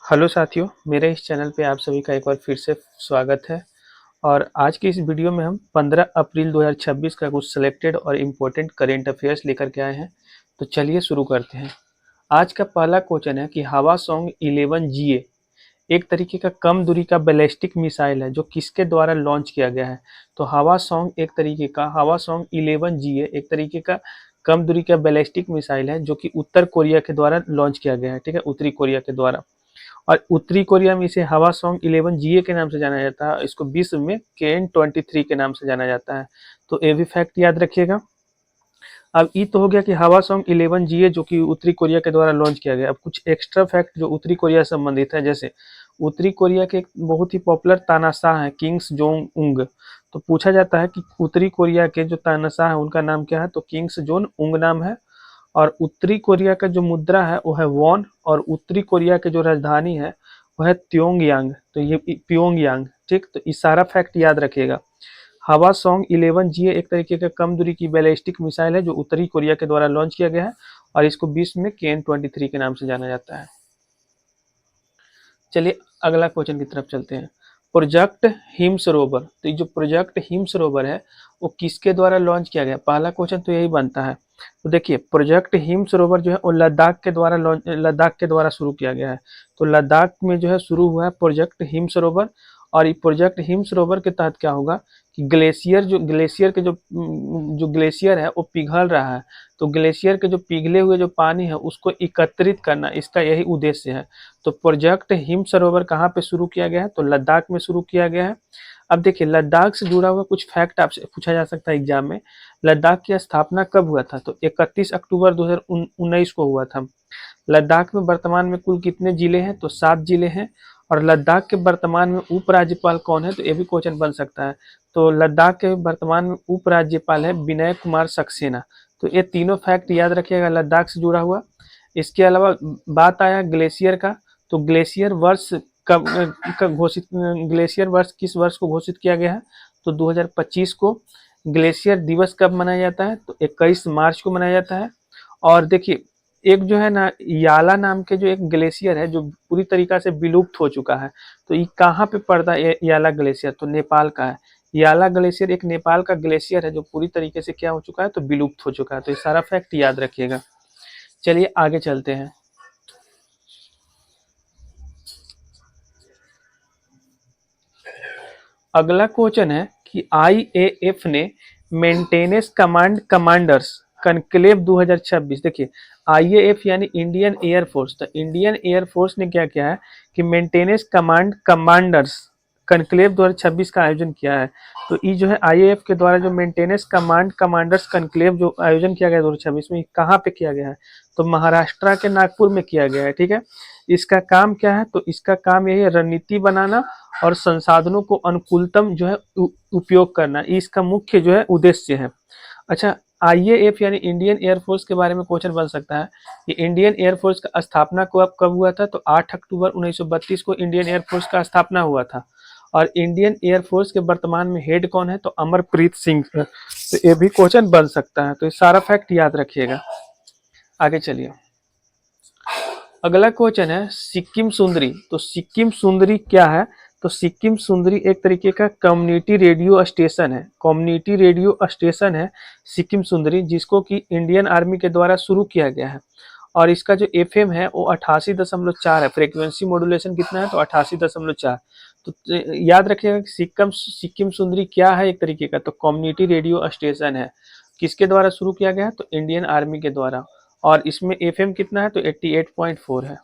Hello साथियों, मेरे इस चैनल पे आप सभी का एक बार फिर से स्वागत है। और आज की इस वीडियो में हम 15 अप्रैल 2026 का कुछ सिलेक्टेड और इम्पोर्टेंट करेंट अफेयर्स लेकर के आए हैं। तो चलिए शुरू करते हैं। आज का पहला क्वेश्चन है कि हवासोंग 11 जीए एक तरीके का कम दूरी का बैलिस्टिक मिसाइल है जो किसके द्वारा लॉन्च किया गया है। तो हवासोंग 11 जीए एक तरीके का कम दूरी का बैलिस्टिक मिसाइल है जो कि उत्तर कोरिया के द्वारा लॉन्च किया गया है। ठीक है, उत्तरी कोरिया के द्वारा। और उत्तरी कोरिया में इसे हवासोंग 11 जीए के नाम से जाना जाता है। इसको विश्व में KN-23 के नाम से जाना जाता है। तो ये भी फैक्ट याद रखिएगा। अब ये तो हो गया कि हवासोंग 11 जीए जो कि उत्तरी कोरिया के द्वारा लॉन्च किया गया। अब कुछ एक्स्ट्रा फैक्ट जो उत्तरी कोरिया से संबंधित है, जैसे उत्तरी कोरिया के एक बहुत ही पॉपुलर तानाशाह है किंग्स जोंग उंग। तो पूछा जाता है कि उत्तरी कोरिया के जो तानाशाह है उनका नाम क्या है, तो किंग्स जोन उंग नाम है। और उत्तरी कोरिया का जो मुद्रा है वो है वॉन, और उत्तरी कोरिया की जो राजधानी है वो है त्योंगयांग। तो ये प्योंगयांग। ठीक, तो ये सारा फैक्ट याद रखिएगा। हवासोंग 11 जीए एक तरीके का कम दूरी की बैलिस्टिक मिसाइल है जो उत्तरी कोरिया के द्वारा लॉन्च किया गया है, और इसको विश्व में KN-23 के नाम से जाना जाता है। चलिए अगला क्वेश्चन की तरफ चलते हैं। प्रोजेक्ट हिम सरोवर, तो ये जो प्रोजेक्ट हिम सरोवर है वो किसके द्वारा लॉन्च किया गया। पहला क्वेश्चन तो यही बनता है। तो देखिए, प्रोजेक्ट हिम सरोवर जो है वो लद्दाख के द्वारा शुरू किया गया है। तो लद्दाख में जो है शुरू हुआ है प्रोजेक्ट हिम सरोवर। और ये प्रोजेक्ट हिम सरोवर के तहत क्या होगा कि ग्लेशियर जो ग्लेशियर है वो पिघल रहा है। तो ग्लेशियर के जो पिघले हुए जो पानी है उसको एकत्रित करना, इसका यही उद्देश्य है। तो प्रोजेक्ट हिम सरोवर कहाँ पे शुरू किया गया है, तो लद्दाख में शुरू किया गया है। अब देखिए, लद्दाख से जुड़ा हुआ कुछ फैक्ट आपसे पूछा जा सकता है एग्जाम में। लद्दाख की स्थापना कब हुआ था, तो 31 अक्टूबर 2019 को हुआ था। लद्दाख में वर्तमान में कुल कितने जिले हैं, तो 7 जिले हैं। और लद्दाख के वर्तमान में उपराज्यपाल कौन है, तो ये भी क्वेश्चन बन सकता है। तो लद्दाख के वर्तमान में उपराज्यपाल है विनय कुमार सक्सेना। तो ये तीनों फैक्ट याद रखिएगा लद्दाख से जुड़ा हुआ। इसके अलावा बात आया ग्लेशियर का। तो कब ग्लेशियर वर्ष किस वर्ष को घोषित किया गया है, तो 2025 को। ग्लेशियर दिवस कब मनाया जाता है, तो 21 मार्च को मनाया जाता है। और देखिए, एक जो है ना याला नाम के जो एक ग्लेशियर है जो पूरी तरीका से विलुप्त हो चुका है। तो ये कहाँ पे पड़ता है याला ग्लेशियर, तो नेपाल का है। याला ग्लेशियर एक नेपाल का ग्लेशियर है जो पूरी तरीके से क्या हो चुका है, तो विलुप्त हो चुका है। तो ये सारा फैक्ट याद रखिएगा। चलिए आगे चलते हैं। अगला क्वेश्चन है कि IAF ने मेंटेनेंस कमांडर्स कनक्लेव 2026। देखिए, IAF यानी इंडियन एयरफोर्स। तो इंडियन एयरफोर्स ने क्या किया है कि मेंटेनेंस कमांडर्स कनक्लेव 2026 का आयोजन किया है। तो ये जो है IAF के द्वारा जो मेंटेनेंस कमांडर्स कनक्लेव जो आयोजन किया गया 2026 में, कहाँ पे किया गया है, तो महाराष्ट्र के नागपुर में किया गया है। ठीक है, इसका काम क्या है, तो इसका काम यही है रणनीति बनाना और संसाधनों को अनुकूलतम जो है उपयोग करना, इसका मुख्य जो है उद्देश्य है। अच्छा, IAF यानी इंडियन एयरफोर्स के बारे में क्वेश्चन बन सकता है। ये इंडियन एयरफोर्स का स्थापना कब हुआ था, तो 8 अक्टूबर 1932 को इंडियन एयरफोर्स का स्थापना हुआ था। और इंडियन एयरफोर्स के वर्तमान में हेड कौन है, तो अमरप्रीत सिंह। तो ये भी क्वेश्चन बन सकता है। तो ये सारा फैक्ट याद रखिएगा। आगे चलिए। अगला क्वेश्चन है सिक्किम सुंदरी। तो सिक्किम सुंदरी क्या है, तो सिक्किम सुंदरी एक तरीके का कम्युनिटी रेडियो स्टेशन है। कम्युनिटी रेडियो स्टेशन है सिक्किम सुंदरी, जिसको कि इंडियन आर्मी के द्वारा शुरू किया गया है। और इसका जो FM है वो 88.4 है। फ्रीक्वेंसी मॉड्यूलेशन कितना है, तो 88.4। तो याद रखिएगा कि सिक्किम सुंदरी क्या है, एक तरीके का तो कम्युनिटी रेडियो स्टेशन है। किसके द्वारा शुरू किया गया है, तो इंडियन आर्मी के द्वारा। और इसमें FM कितना है, तो 88.4 है।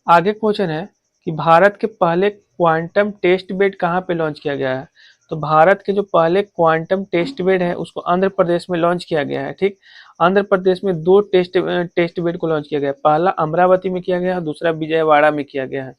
आगे क्वेश्चन है कि भारत के पहले क्वांटम टेस्ट बेड कहाँ पे लॉन्च किया गया है। तो भारत के जो पहले क्वांटम टेस्ट बेड है उसको आंध्र प्रदेश में लॉन्च किया गया है। ठीक, आंध्र प्रदेश में 2 टेस्ट बेड को लॉन्च किया गया है। पहला अमरावती में किया गया है, दूसरा विजयवाड़ा में किया गया है।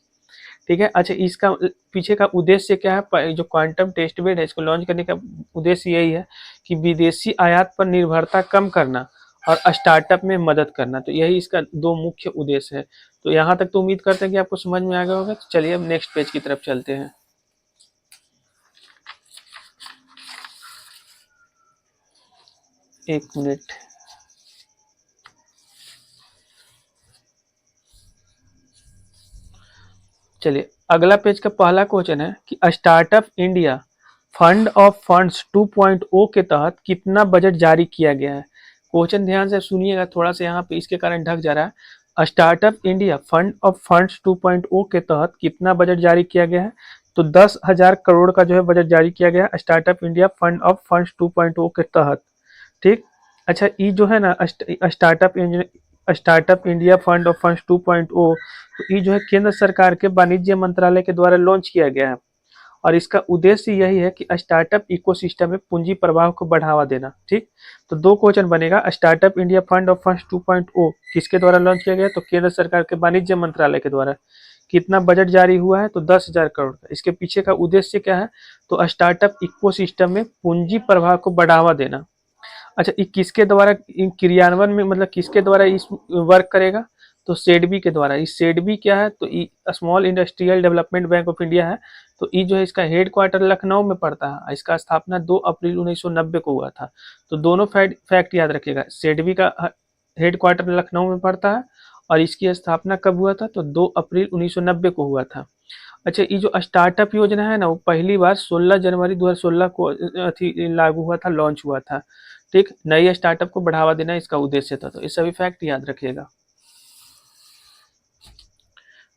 ठीक है, अच्छा इसका पीछे का उद्देश्य क्या है, जो क्वांटम टेस्ट बेड है इसको लॉन्च करने का उद्देश्य यही है कि विदेशी आयात पर निर्भरता कम करना और स्टार्टअप में मदद करना। तो यही इसका 2 मुख्य उद्देश्य है। तो यहाँ तक तो उम्मीद करते हैं कि आपको समझ में आ गया होगा। तो चलिए अब नेक्स्ट पेज की तरफ चलते हैं। एक मिनट। चलिए अगला पेज का पहला क्वेश्चन है कि startup India fund of funds 2.0 के तहत कितना बजट जारी किया गया है। क्वेश्चन ध्यान से सुनिएगा, थोड़ा सा यहाँ पे इसके कारण ढक जा रहा है। Startup India fund of funds 2.0 के तहत कितना बजट जारी किया गया है, तो 10,000 करोड़ का जो है बजट जारी किया गया है startup India fund of funds 2.0 के तहत। ठीक। अच्छा ये जो है ना startup India fund of funds 2.0, तो ये जो है केंद्र सरकार के वाणिज्य मंत्रालय के द्वारा लॉन्च किया गया है और इसका उद्देश्य यही है कि स्टार्टअप इकोसिस्टम में पूंजी प्रवाह को बढ़ावा देना। ठीक। तो दो क्वेश्चन बनेगा, startup India fund of funds 2.0 किसके द्वारा लॉन्च किया गया, तो केंद्र सरकार के वाणिज्य मंत्रालय के द्वारा। कितना बजट जारी हुआ है, तो 10,000 करोड़ का। इसके पीछे का उद्देश्य क्या है, तो स्टार्टअप इकोसिस्टम में पूंजी प्रवाह को बढ़ावा देना। अच्छा ये किसके द्वारा क्रियान्वयन में, मतलब किसके द्वारा इस वर्क करेगा, तो सेडबी के द्वारा। इस सेडबी क्या है, तो small industrial development bank of India है। तो ये जो है इसका हेड क्वार्टर लखनऊ में पड़ता है। इसका स्थापना 2 अप्रैल 1990 को हुआ था। तो दोनों फैक्ट याद रखिएगा, सेडबी का हेड क्वार्टर लखनऊ में पड़ता है और इसकी स्थापना कब हुआ था, तो 2 अप्रैल 1990 को हुआ था। अच्छा ये जो स्टार्टअप योजना है ना, वो पहली बार 16 जनवरी 2016 को लागू हुआ था, लॉन्च हुआ था। ठीक। नई स्टार्टअप को बढ़ावा देना इसका उद्देश्य था। तो ये सभी फैक्ट याद रखिएगा।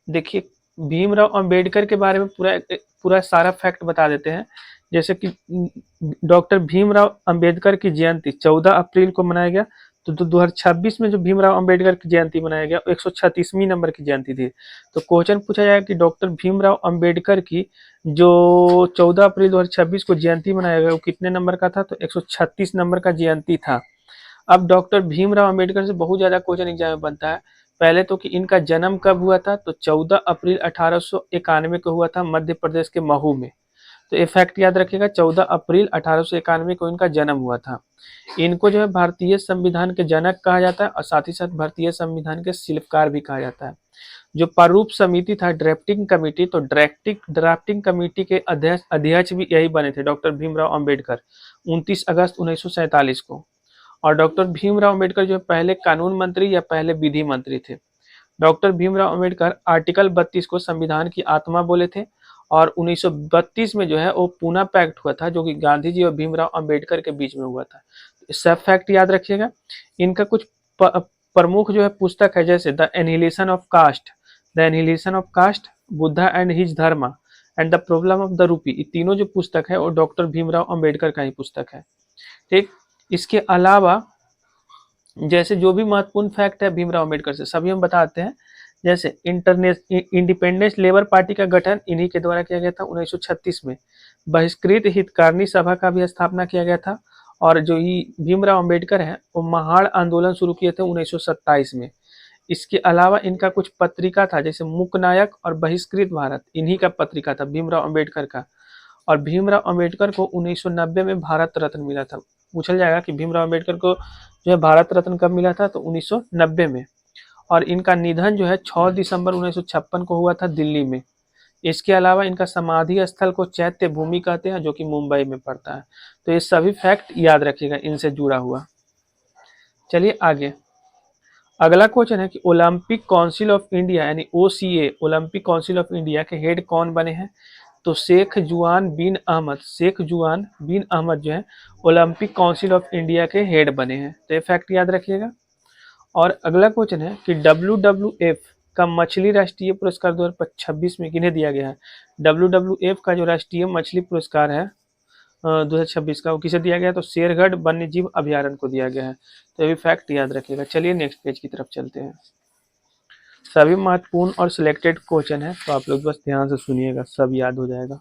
देखिए भीमराव अंबेडकर के बारे में पूरा सारा फैक्ट बता देते हैं। जैसे कि डॉक्टर भीमराव अंबेडकर की जयंती 14 अप्रैल को मनाया गया। तो 2026 में जो भीमराव अंबेडकर की जयंती मनाया गया 136वीं नंबर की जयंती थी। तो क्वेश्चन पूछा जाएगा कि डॉक्टर भीमराव अंबेडकर की जो 14 अप्रैल 2026 को जयंती मनाया गया वो कितने नंबर का था, तो 136 नंबर का जयंती था। अब डॉक्टर भीमराव अंबेडकर से बहुत ज्यादा क्वेश्चन एग्जाम में बनता है। पहले तो कि इनका जन्म कब हुआ था, तो 14 अप्रैल 1891 को हुआ था मध्य प्रदेश के महू में। तो ये फैक्ट याद रखिएगा, 14 अप्रैल 1891 को इनका जन्म हुआ था। इनको जो है भारतीय संविधान के जनक कहा जाता है और साथ ही साथ भारतीय संविधान के शिल्पकार भी कहा जाता है। जो प्रारूप समिति था ड्राफ्टिंग कमेटी, तो ड्राफ्टिंग कमेटी के अध्यक्ष भी यही बने थे डॉक्टर भीमराव अंबेडकर 29 अगस्त 1947 को। और डॉक्टर भीमराव अंबेडकर जो पहले कानून मंत्री या पहले विधि मंत्री थे। डॉक्टर भीमराव अंबेडकर आर्टिकल 32 को संविधान की आत्मा बोले थे और 1932 में जो है वो पूना पैक्ट हुआ था जो कि गांधी जी और भीमराव अंबेडकर के बीच में हुआ था। सब फैक्ट याद रखिएगा। इनका कुछ प्रमुख जो है पुस्तक है, जैसे the annihilation of caste, Buddha and his Dharma and the problem of the rupee. ये तीनों जो पुस्तक है वो डॉक्टर भीमराव अंबेडकर का ही पुस्तक है। ठीक। इसके अलावा जैसे जो भी महत्वपूर्ण फैक्ट है भीमराव अंबेडकर से सभी हम बताते हैं। जैसे इंडिपेंडेंस लेबर पार्टी का गठन इन्हीं के द्वारा किया गया था 1936 में। बहिष्कृत हितकारिणी सभा का भी स्थापना किया गया था। और जो ये भीमराव अंबेडकर है वो महाड़ आंदोलन शुरू किए थे 1927 में। इसके अलावा इनका कुछ पत्रिका था, जैसे मुकनायक और बहिष्कृत भारत, इन्हीं का पत्रिका था भीमराव अंबेडकर का। और भीमराव अंबेडकर को 1990 में भारत रत्न मिला था। पूछा जाएगा कि भीमराव अंबेडकर को जो है भारत रत्न कब मिला था, तो 1990 में। और इनका निधन जो है 6 दिसंबर 1956 को हुआ था दिल्ली में। इसके अलावा इनका समाधि स्थल को चैत्य भूमि कहते हैं जो कि मुंबई में पड़ता है। तो ये सभी फैक्ट याद रखिएगा इनसे जुड़ा हुआ। चलिए आगे अगला क्वेश्चन है कि ओलंपिक काउंसिल ऑफ इंडिया यानी OCA Olympic council of India के हेड कौन बने हैं, तो शेख जुआन बिन अहमद जो है ओलंपिक काउंसिल ऑफ इंडिया के हेड बने हैं। तो ये फैक्ट याद रखिएगा। और अगला क्वेश्चन है कि WWF का मछली राष्ट्रीय पुरस्कार 2026 में किन्हें दिया गया है। WWF का जो राष्ट्रीय मछली पुरस्कार है 2026 का वो किसे दिया गया है, तो शेरगढ़ वन्य जीव अभ्यारण्य को दिया गया है। तो ये भी फैक्ट याद रखिएगा। चलिए नेक्स्ट पेज की तरफ चलते हैं। सभी महत्वपूर्ण और सिलेक्टेड क्वेश्चन है, तो आप लोग बस ध्यान से सुनिएगा, सब याद हो जाएगा।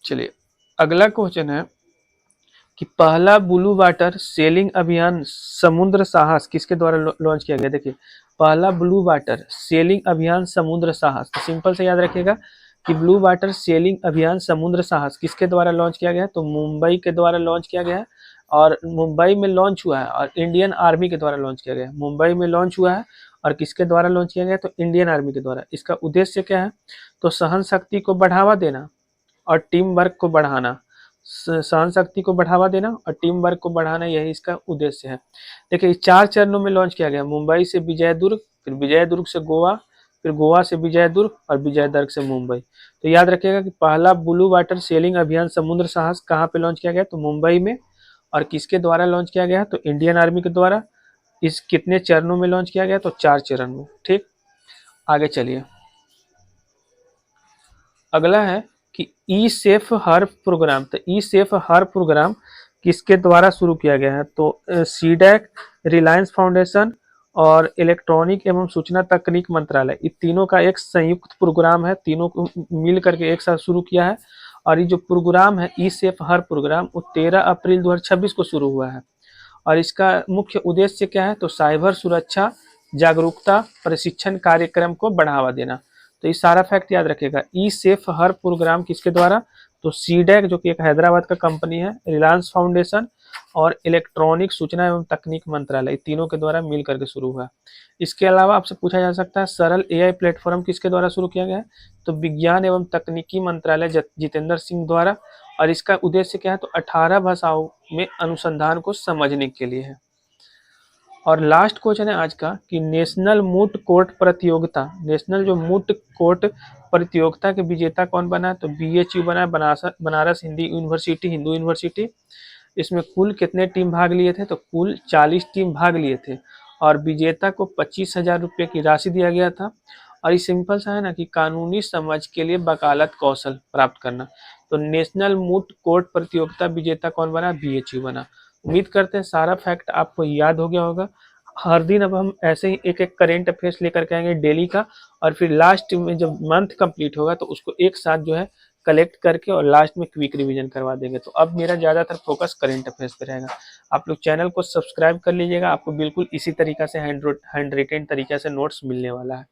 चलिए अगला क्वेश्चन है कि पहला ब्लू वाटर सेलिंग अभियान समुद्र साहस किसके द्वारा लॉन्च किया गया। देखिए पहला ब्लू वाटर सेलिंग अभियान समुद्र साहस, तो सिंपल से याद रखिएगा कि ब्लू वाटर सेलिंग अभियान समुद्र साहस किसके द्वारा लॉन्च किया गया है, तो मुंबई के द्वारा लॉन्च किया गया है। और मुंबई में लॉन्च हुआ है और इंडियन आर्मी के द्वारा लॉन्च किया गया है। मुंबई में लॉन्च हुआ है और किसके द्वारा लॉन्च किया गया, तो इंडियन आर्मी के द्वारा। इसका उद्देश्य क्या है, तो सहन शक्ति को बढ़ावा देना और टीम वर्क को बढ़ाना। सहन शक्ति को बढ़ावा देना और टीम वर्क को बढ़ाना, यही इसका उद्देश्य है। देखिए 4 चरणों में लॉन्च किया गया। मुंबई से विजयदुर्ग, फिर विजयदुर्ग से गोवा, फिर गोवा से विजयदुर्ग और विजयदुर्ग से मुंबई। तो याद रखिएगा कि पहला ब्लू वाटर सेलिंग अभियान समुद्र साहस कहाँ पे लॉन्च किया गया, तो मुंबई में। और किसके द्वारा लॉन्च किया गया है, तो इंडियन आर्मी के द्वारा। इस कितने चरणों में लॉन्च किया गया, तो 4 चरण में। ठीक, आगे चलिए। अगला है कि ई सेफ हर प्रोग्राम। तो ई सेफ हर प्रोग्राम किसके द्वारा शुरू किया गया है, तो सीडैक, रिलायंस फाउंडेशन और इलेक्ट्रॉनिक एवं सूचना तकनीक मंत्रालय, इन तीनों का एक संयुक्त प्रोग्राम है। तीनों को मिल करके एक साथ शुरू किया है। और ये जो प्रोग्राम है ई सेफ हर प्रोग्राम, वो 13 अप्रैल 2026 को शुरू हुआ है। और इसका मुख्य उद्देश्य क्या है, तो साइबर सुरक्षा जागरूकता प्रशिक्षण कार्यक्रम को बढ़ावा देना। तो ये सारा फैक्ट याद रखेगा। ई सेफ हर प्रोग्राम किसके द्वारा, तो सीडैक जो कि एक हैदराबाद का कंपनी है, रिलायंस फाउंडेशन और इलेक्ट्रॉनिक सूचना एवं तकनीक मंत्रालय, तीनों के द्वारा मिल करके शुरू हुआ। इसके अलावा आपसे पूछा जा सकता है सरल एआई प्लेटफॉर्म किसके द्वारा शुरू किया गया है, तो विज्ञान एवं तकनीकी मंत्रालय जितेंद्र सिंह द्वारा। और इसका उद्देश्य क्या है, तो 18 भाषाओं में अनुसंधान को समझने के लिए है। और लास्ट क्वेश्चन है आज का कि नेशनल मूट कोर्ट प्रतियोगिता, नेशनल जो मूट कोर्ट प्रतियोगिता के विजेता कौन बना है, तो बीएचयू बना है, बनारस हिंदी यूनिवर्सिटी, हिंदू यूनिवर्सिटी। इसमें कुल कितने टीम भाग लिए थे, तो कुल 40 टीम भाग लिए थे। और विजेता को 25,000 रुपये की राशि दिया गया था। और ये सिंपल सा है ना कि कानूनी समझ के लिए वकालत कौशल प्राप्त करना। तो नेशनल मूट कोर्ट प्रतियोगिता विजेता कौन बना, बीएचयू बना। उम्मीद करते हैं सारा फैक्ट आपको याद हो गया होगा। हर दिन अब हम ऐसे ही एक एक करेंट अफेयर्स लेकर के आएंगे डेली का। और फिर लास्ट में जब मंथ कंप्लीट होगा तो उसको एक साथ जो है कलेक्ट करके और लास्ट में क्विक रिवीजन करवा देंगे। तो अब मेरा ज़्यादातर फोकस करेंट अफेयर्स पे रहेगा। आप लोग चैनल को सब्सक्राइब कर लीजिएगा, आपको बिल्कुल इसी तरीका से हैंड रिटेन तरीके से नोट्स मिलने वाला है।